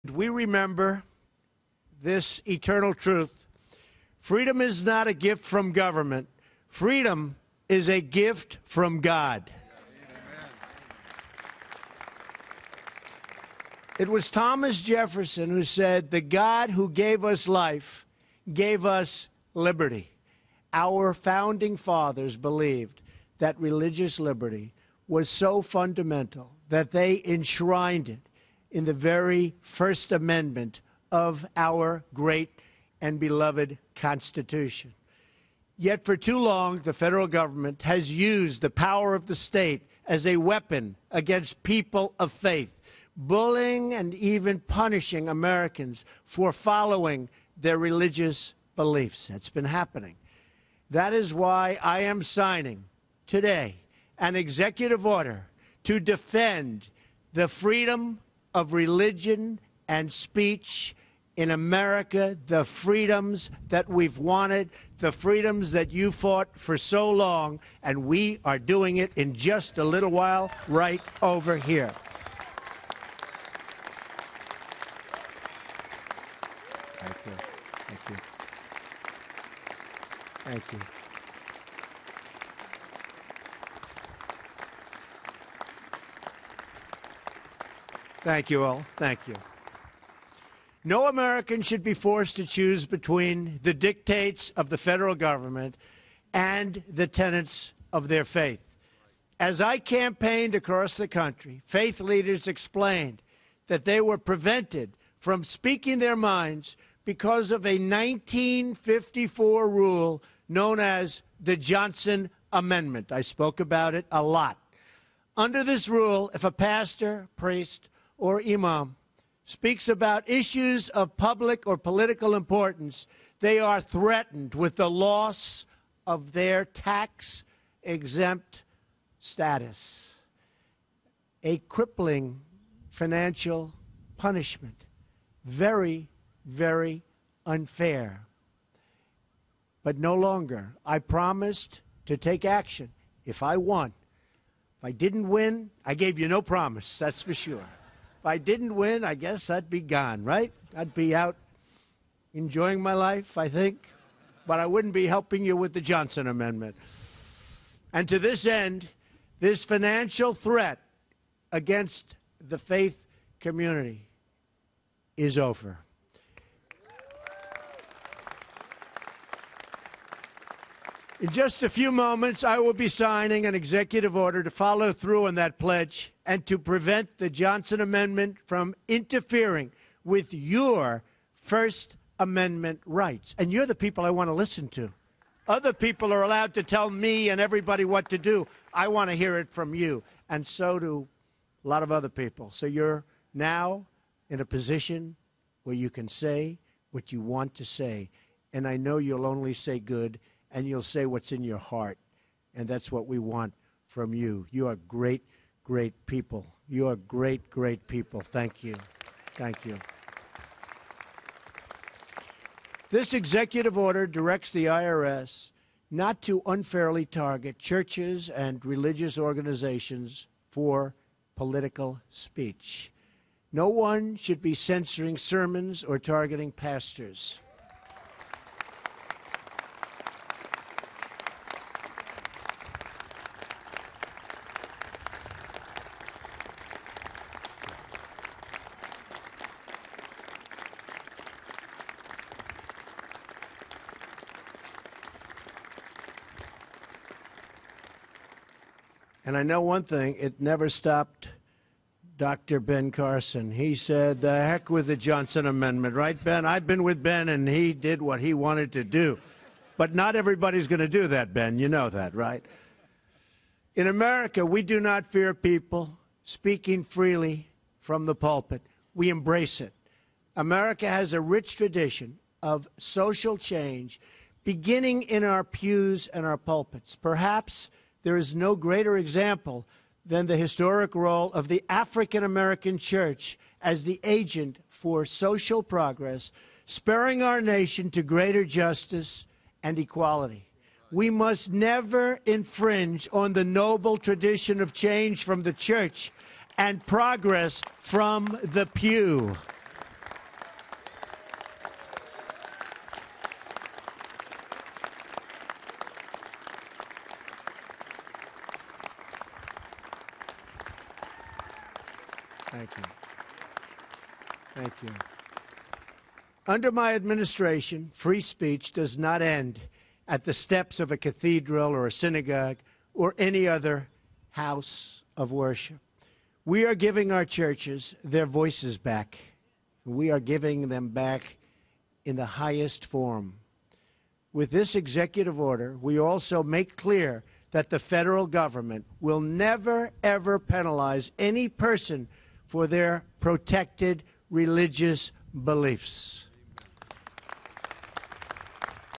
we remember this eternal truth. Freedom is not a gift from government. Freedom is a gift from God. It was Thomas Jefferson who said, "The God who gave us life gave us liberty." Our founding fathers believed that religious liberty was so fundamental that they enshrined it in the very First Amendment of our great and beloved Constitution. Yet for too long, the federal government has used the power of the state as a weapon against people of faith, bullying and even punishing Americans for following their religious beliefs. That's been happening. That is why I am signing today an executive order to defend the freedom of religion and speech in America, the freedoms that we've wanted, the freedoms that you fought for so long, and we are doing it in just a little while right over here. Thank you. Thank you. Thank you. Thank you all. Thank you. No American should be forced to choose between the dictates of the federal government and the tenets of their faith. As I campaigned across the country, faith leaders explained that they were prevented from speaking their minds because of a 1954 rule known as the Johnson Amendment. I spoke about it a lot. Under this rule, if a pastor, priest, or imam speaks about issues of public or political importance, they are threatened with the loss of their tax-exempt status, a crippling financial punishment. Very, very unfair. But no longer. I promised to take action if I won. If I didn't win, I gave you no promise, that's for sure. If I didn't win, I guess I'd be gone, right? I'd be out enjoying my life, I think. But I wouldn't be helping you with the Johnson Amendment. And to this end, this financial threat against the faith community is over. In just a few moments, I will be signing an executive order to follow through on that pledge and to prevent the Johnson Amendment from interfering with your First Amendment rights. And you're the people I want to listen to. Other people are allowed to tell me and everybody what to do. I want to hear it from you, and so do a lot of other people. So you're now in a position where you can say what you want to say. And I know you'll only say good, and you'll say what's in your heart. And that's what we want from you. You are great, great people. You are great, great people. Thank you. Thank you. This executive order directs the IRS not to unfairly target churches and religious organizations for political speech. No one should be censoring sermons or targeting pastors. And I know one thing, it never stopped Dr. Ben Carson. He said, the heck with the Johnson Amendment, right, Ben? I've been with Ben, and he did what he wanted to do. But not everybody's going to do that, Ben. You know that, right? In America, we do not fear people speaking freely from the pulpit. We embrace it. America has a rich tradition of social change beginning in our pews and our pulpits. Perhaps there is no greater example than the historic role of the African American church as the agent for social progress, spurring our nation to greater justice and equality. We must never infringe on the noble tradition of change from the church and progress from the pew. Thank you. Thank you. Under my administration, free speech does not end at the steps of a cathedral or a synagogue or any other house of worship. We are giving our churches their voices back. We are giving them back in the highest form. With this executive order, we also make clear that the federal government will never, ever penalize any person for their protected religious beliefs.